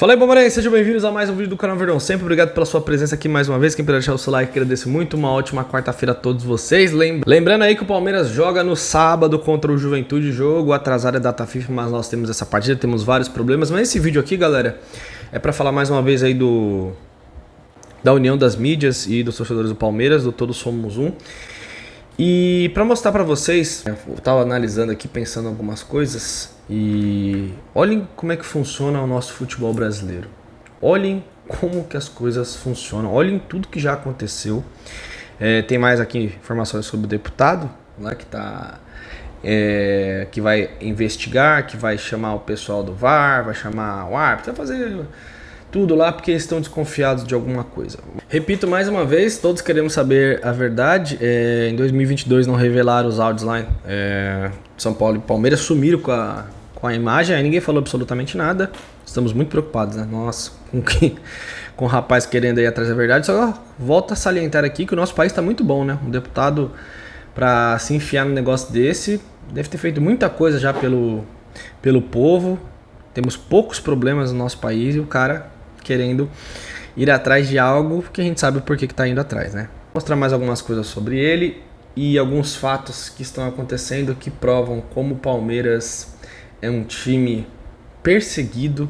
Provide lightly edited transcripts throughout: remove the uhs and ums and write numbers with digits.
Fala aí, Palmeirense, sejam bem-vindos a mais um vídeo do canal Verdão. Sempre obrigado pela sua presença aqui mais uma vez. Quem puder deixar o seu like, agradeço muito. Uma ótima quarta-feira a todos vocês. Lembrando aí que o Palmeiras joga no sábado contra o Juventude. Jogo atrasado é data FIFA, mas nós temos essa partida, temos vários problemas. Mas esse vídeo aqui, galera, é pra falar mais uma vez aí da união das mídias e dos torcedores do Palmeiras, do Todos Somos Um. E pra mostrar pra vocês, eu tava analisando aqui, pensando em algumas coisas. E olhem como é que funciona o nosso futebol brasileiro. Olhem como que as coisas funcionam. Olhem tudo que já aconteceu. Tem mais aqui informações sobre o deputado lá que vai investigar, que vai chamar o pessoal do VAR, vai chamar o árbitro, vai fazer tudo lá porque eles estão desconfiados de alguma coisa. Repito mais uma vez, todos queremos saber a verdade. Em 2022 não revelaram os áudios lá. São Paulo e Palmeiras sumiram com a imagem, aí ninguém falou absolutamente nada. Estamos muito preocupados, né? Nossa, com o rapaz querendo ir atrás da verdade. Só volto a salientar aqui que o nosso país está muito bom, né? Um deputado, para se enfiar num negócio desse, deve ter feito muita coisa já pelo povo. Temos poucos problemas no nosso país e o cara querendo ir atrás de algo que a gente sabe por que está indo atrás, né? Vou mostrar mais algumas coisas sobre ele e alguns fatos que estão acontecendo que provam como o Palmeiras é um time perseguido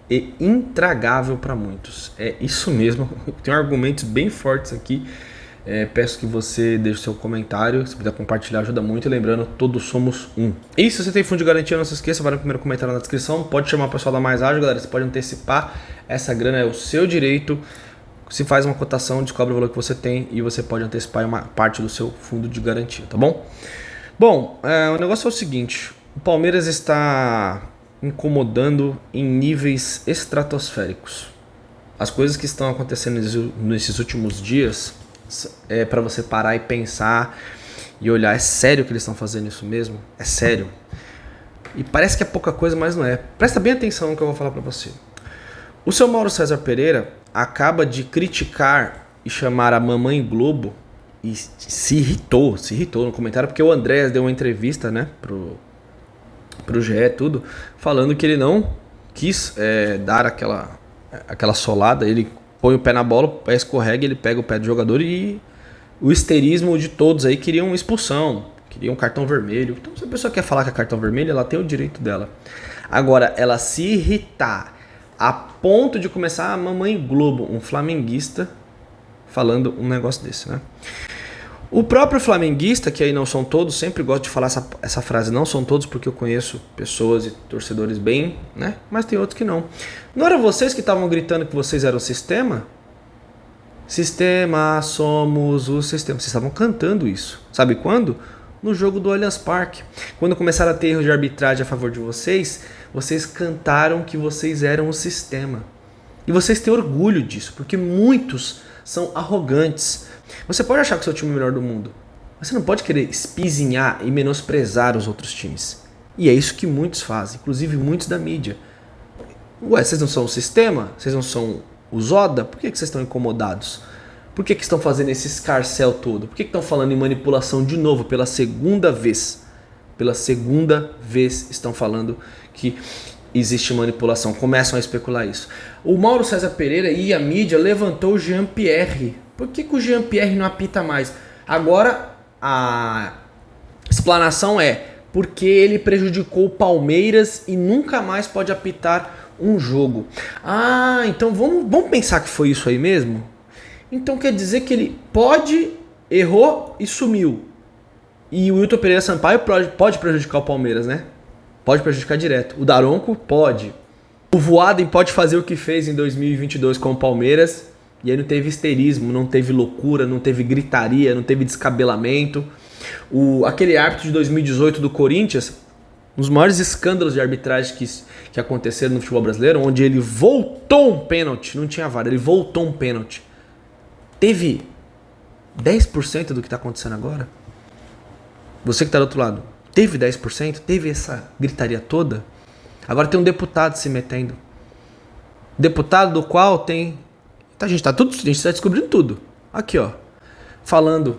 e intragável para muitos. É isso mesmo, tem argumentos bem fortes aqui. Peço que você deixe seu comentário, se puder compartilhar ajuda muito. E lembrando, todos somos um. E se você tem fundo de garantia, não se esqueça, vai no primeiro comentário na descrição. Pode chamar o pessoal da Mais Ágil, galera, você pode antecipar. Essa grana é o seu direito. Se faz uma cotação, descobre o valor que você tem e você pode antecipar uma parte do seu fundo de garantia, tá bom? Bom, o negócio é o seguinte, o Palmeiras está incomodando em níveis estratosféricos. As coisas que estão acontecendo nesses últimos dias é para você parar e pensar e olhar, é sério que eles estão fazendo isso mesmo? É sério? E parece que é pouca coisa, mas não é. Presta bem atenção no que eu vou falar para você. O seu Mauro César Pereira acaba de criticar e chamar a Mamãe Globo e se irritou no comentário, porque o Andréas deu uma entrevista, né, pro GE, tudo, falando que ele não quis dar aquela solada, ele põe o pé na bola, o pé escorrega, ele pega o pé do jogador e o histerismo de todos aí queriam expulsão, queriam cartão vermelho. Então se a pessoa quer falar que é cartão vermelho, ela tem o direito dela. Agora, ela se irritar a ponto de começar a Mamãe Globo, um flamenguista, falando um negócio desse, né? O próprio flamenguista, que aí não são todos, sempre gosto de falar essa frase, não são todos, porque eu conheço pessoas e torcedores bem, né? Mas tem outros que não. Não eram vocês que estavam gritando que vocês eram o sistema? Sistema, somos o sistema. Vocês estavam cantando isso. Sabe quando? No jogo do Allianz Parque. Quando começaram a ter erros de arbitragem a favor de vocês, vocês cantaram que vocês eram o sistema. E vocês têm orgulho disso, porque muitos são arrogantes. Você pode achar que o seu time é o melhor do mundo, mas você não pode querer espizinhar e menosprezar os outros times. E é isso que muitos fazem, inclusive muitos da mídia. Ué, vocês não são o sistema? Vocês não são o Zoda? Por que vocês estão incomodados? Por que estão fazendo esse escarcéu todo? Por que estão falando em manipulação de novo pela segunda vez? Pela segunda vez estão falando que existe manipulação. Começam a especular isso. O Mauro César Pereira e a mídia levantou o Jean-Pierre. Por que o Jean-Pierre não apita mais? Agora a explanação é porque ele prejudicou o Palmeiras e nunca mais pode apitar um jogo. Ah, então vamos pensar que foi isso aí mesmo? Então quer dizer que ele errou e sumiu. E o Wilton Pereira Sampaio pode prejudicar o Palmeiras, né? Pode prejudicar direto. O Daronco pode. O Voaden pode fazer o que fez em 2022 com o Palmeiras. E aí não teve histerismo, não teve loucura, não teve gritaria, não teve descabelamento. Aquele árbitro de 2018 do Corinthians, um dos maiores escândalos de arbitragem que aconteceram no futebol brasileiro, onde ele voltou um pênalti, não tinha VAR, ele voltou um pênalti. Teve 10% do que está acontecendo agora? Você que está do outro lado, teve 10%? Teve essa gritaria toda? Agora tem um deputado se metendo. Deputado do qual tem... A gente está descobrindo tudo. Aqui, ó. Falando.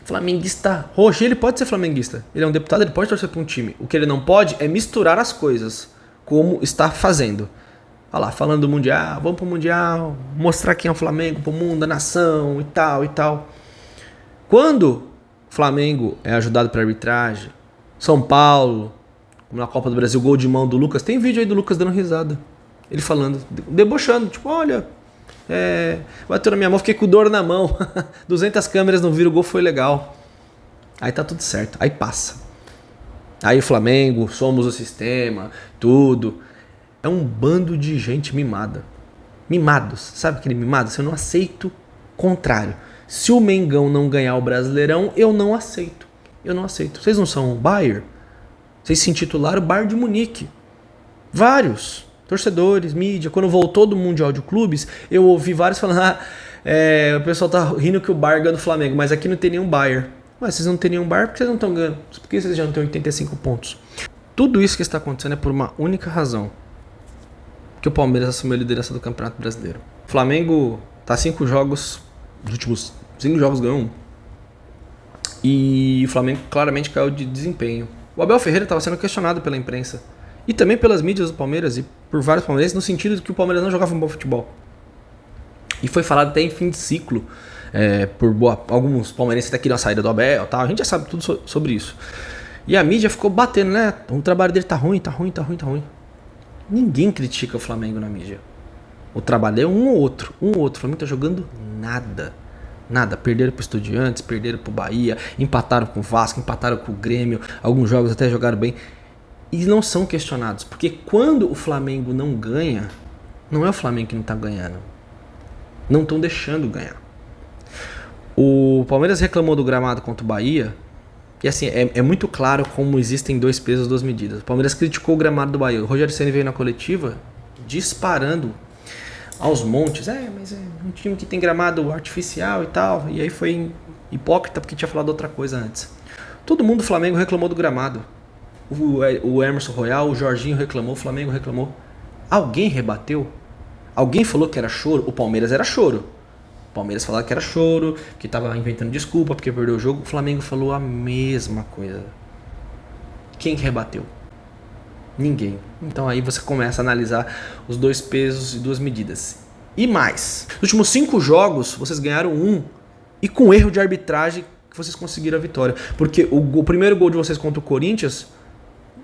Flamenguista roxo. Ele pode ser flamenguista. Ele é um deputado, ele pode torcer para um time. O que ele não pode é misturar as coisas, como está fazendo. Olha lá, falando do Mundial, vamos pro Mundial, mostrar quem é o Flamengo pro mundo, a nação e tal e tal. Quando o Flamengo é ajudado pela arbitragem, São Paulo, como na Copa do Brasil, gol de mão do Lucas, tem vídeo aí do Lucas dando risada. Ele falando, debochando, tipo, olha, bateu na minha mão, fiquei com dor na mão. 200 câmeras não viram, o gol foi legal. Aí tá tudo certo, aí passa. Aí o Flamengo, somos o sistema, tudo. É um bando de gente mimada. Mimados, sabe aquele mimado? Eu não aceito contrário. Se o Mengão não ganhar o Brasileirão, eu não aceito. Eu não aceito. Vocês não são o Bayern? Vocês se intitularam Bayern de Munique. Vários torcedores, mídia. Quando voltou do Mundial de Clubes, eu ouvi vários falando, o pessoal tá rindo que o Bayern ganha do Flamengo, mas aqui não tem nenhum Bayern. Mas vocês não têm nenhum Bayern, por que vocês não estão ganhando? Por que vocês já não têm 85 pontos? Tudo isso que está acontecendo é por uma única razão. Que o Palmeiras assumiu a liderança do Campeonato Brasileiro. O Flamengo tá 5 jogos, os últimos 5 jogos ganhou 1. E o Flamengo claramente caiu de desempenho. O Abel Ferreira estava sendo questionado pela imprensa. E também pelas mídias do Palmeiras e por vários palmeirenses, no sentido de que o Palmeiras não jogava um bom futebol. E foi falado até em fim de ciclo, alguns palmeirenses até queriam a saída do Abel, tal. A gente já sabe tudo sobre isso. E a mídia ficou batendo, né? O trabalho dele tá ruim. Ninguém critica o Flamengo na mídia. O trabalho é um ou outro. O Flamengo tá jogando nada. Perderam pro Estudiantes, perderam pro Bahia, empataram com o Vasco, empataram com o Grêmio. Alguns jogos até jogaram bem. E não são questionados. Porque quando o Flamengo não ganha, não é o Flamengo que não tá ganhando. Não estão deixando ganhar. O Palmeiras reclamou do gramado contra o Bahia. E assim, é muito claro como existem 2 pesos, 2 medidas. O Palmeiras criticou o gramado do Bahia. O Rogério Ceni veio na coletiva disparando aos montes. Mas é um time que tem gramado artificial e tal. E aí foi hipócrita porque tinha falado outra coisa antes. Todo mundo do Flamengo reclamou do gramado. O Emerson Royal, o Jorginho reclamou, o Flamengo reclamou. Alguém rebateu? Alguém falou que era choro? O Palmeiras era choro. O Palmeiras falava que era choro, que estava inventando desculpa porque perdeu o jogo. O Flamengo falou a mesma coisa. Quem que rebateu? Ninguém. Então aí você começa a analisar os 2 pesos e 2 medidas. E mais. Nos últimos 5 jogos, vocês ganharam 1 e com erro de arbitragem que vocês conseguiram a vitória. Porque o primeiro gol de vocês contra o Corinthians,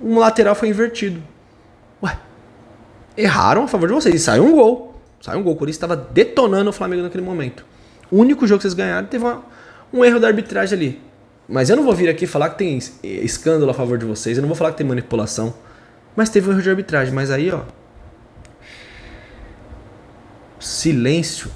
um lateral foi invertido. Erraram a favor de vocês e saiu um gol. O Corinthians estava detonando o Flamengo naquele momento. O único jogo que vocês ganharam teve um erro da arbitragem ali. Mas eu não vou vir aqui falar que tem escândalo a favor de vocês. Eu não vou falar que tem manipulação. Mas teve um erro de arbitragem. Mas aí, silêncio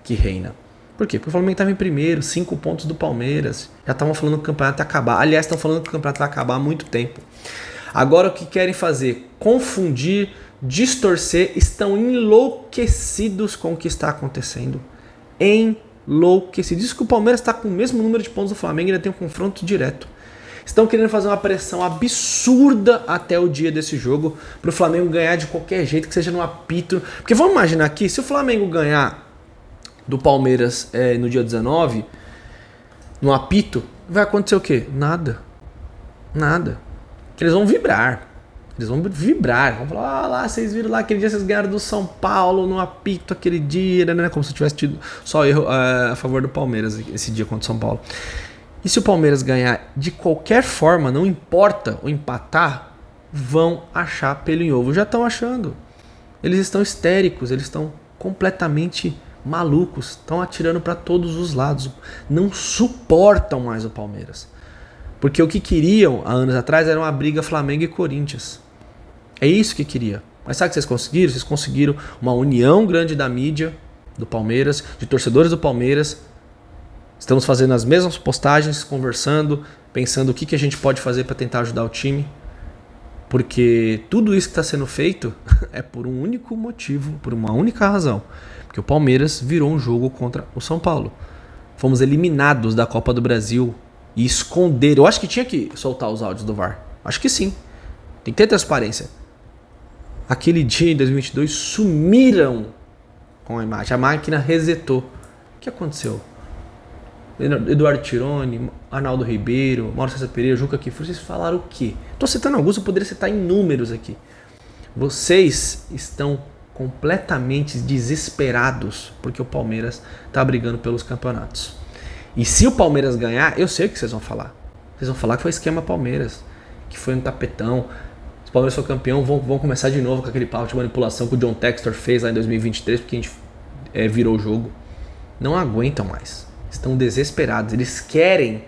que reina. Por quê? Porque o Flamengo estava em primeiro, 5 pontos do Palmeiras. Já estavam falando que o campeonato ia acabar. Aliás, estão falando que o campeonato vai acabar há muito tempo. Agora o que querem fazer? Confundir, distorcer, estão enlouquecidos com o que está acontecendo. Enlouquecidos. Diz que o Palmeiras está com o mesmo número de pontos do Flamengo e ainda tem um confronto direto. Estão querendo fazer uma pressão absurda até o dia desse jogo para o Flamengo ganhar de qualquer jeito, que seja no apito. Porque vamos imaginar aqui, se o Flamengo ganhar do Palmeiras no dia 19, no apito, vai acontecer o quê? Nada. Eles vão vibrar. Vão falar, lá, vocês viram lá aquele dia vocês ganharam do São Paulo no apito aquele dia, né? Como se tivesse tido só erro a favor do Palmeiras esse dia contra o São Paulo. E se o Palmeiras ganhar de qualquer forma, não importa o empatar, vão achar pelo em ovo. Já estão achando. Eles estão histéricos, eles estão completamente malucos, estão atirando para todos os lados. Não suportam mais o Palmeiras. Porque o que queriam há anos atrás era uma briga Flamengo e Corinthians. É isso que queria. Mas sabe o que vocês conseguiram? Vocês conseguiram uma união grande da mídia, do Palmeiras, de torcedores do Palmeiras. Estamos fazendo as mesmas postagens, conversando, pensando o que a gente pode fazer para tentar ajudar o time. Porque tudo isso que está sendo feito é por um único motivo, por uma única razão. Porque o Palmeiras virou um jogo contra o São Paulo. Fomos eliminados da Copa do Brasil e esconderam. Eu acho que tinha que soltar os áudios do VAR. Acho que sim. Tem que ter transparência. Aquele dia em 2022 sumiram com a imagem. A máquina resetou. O que aconteceu? Eduardo Tironi, Arnaldo Ribeiro, Mauro César Pereira, Juca Kifuri, vocês falaram o quê? Estou citando alguns, eu poderia citar inúmeros aqui. Vocês estão completamente desesperados porque o Palmeiras tá brigando pelos campeonatos. E se o Palmeiras ganhar, eu sei o que vocês vão falar. Vocês vão falar que foi esquema Palmeiras, que foi um tapetão. Se o Palmeiras for campeão, vão começar de novo com aquele pau de manipulação que o John Textor fez lá em 2023, porque a gente virou o jogo. Não aguentam mais. Estão desesperados. Eles querem,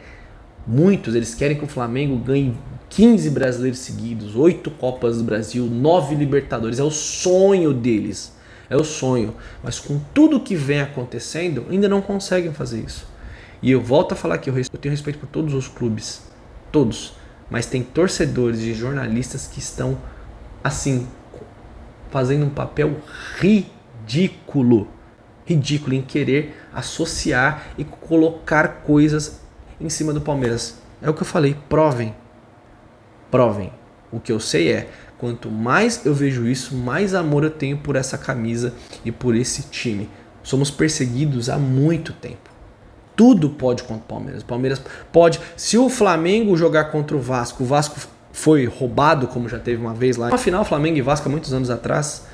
muitos, eles querem que o Flamengo ganhe 15 brasileiros seguidos, 8 Copas do Brasil, 9 Libertadores. É o sonho deles. É o sonho. Mas com tudo que vem acontecendo, ainda não conseguem fazer isso. E eu volto a falar que eu tenho respeito por todos os clubes. Todos. Mas tem torcedores e jornalistas que estão, assim, fazendo um papel ridículo. Ridículo em querer associar e colocar coisas em cima do Palmeiras. É o que eu falei, provem. Provem. O que eu sei é, quanto mais eu vejo isso, mais amor eu tenho por essa camisa e por esse time. Somos perseguidos há muito tempo. Tudo pode contra o Palmeiras. O Palmeiras pode. Se o Flamengo jogar contra o Vasco foi roubado, como já teve uma vez lá. Uma final Flamengo e Vasco há muitos anos atrás,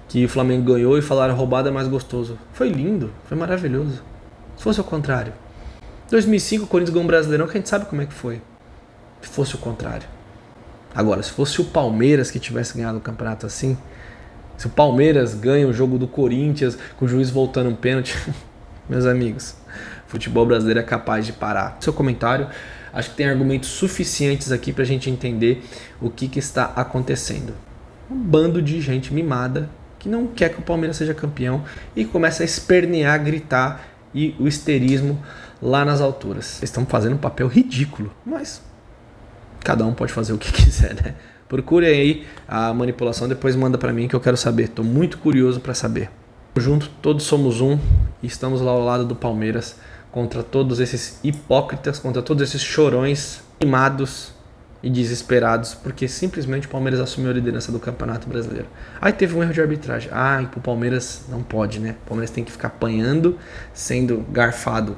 que o Flamengo ganhou e falaram roubado é mais gostoso. Foi lindo, foi maravilhoso. Se fosse o contrário. 2005 o Corinthians ganhou um Brasileirão que a gente sabe como é que foi. Se fosse o contrário. Agora, se fosse o Palmeiras que tivesse ganhado o campeonato assim, se o Palmeiras ganha o jogo do Corinthians com o juiz voltando um pênalti, meus amigos, futebol brasileiro é capaz de parar. Seu comentário, acho que tem argumentos suficientes aqui pra gente entender o que está acontecendo. Um bando de gente mimada que não quer que o Palmeiras seja campeão e começa a espernear, gritar e o histerismo lá nas alturas. Eles estão fazendo um papel ridículo, mas cada um pode fazer o que quiser, né? Procure aí a manipulação, depois manda pra mim que eu quero saber. Tô muito curioso pra saber. Junto, todos somos um e estamos lá ao lado do Palmeiras contra todos esses hipócritas, contra todos esses chorões mimados e desesperados, porque simplesmente o Palmeiras assumiu a liderança do Campeonato Brasileiro. Aí teve um erro de arbitragem. E pro Palmeiras não pode, né? O Palmeiras tem que ficar apanhando, sendo garfado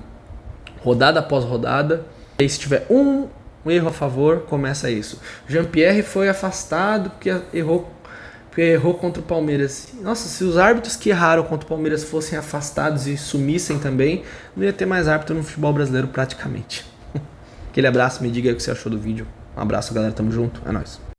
rodada após rodada. E aí se tiver um erro a favor, começa isso. Jean-Pierre foi afastado porque errou contra o Palmeiras. Nossa, se os árbitros que erraram contra o Palmeiras fossem afastados e sumissem também, não ia ter mais árbitro no futebol brasileiro praticamente. Aquele abraço, me diga aí o que você achou do vídeo. Um abraço, galera, tamo junto, é nóis.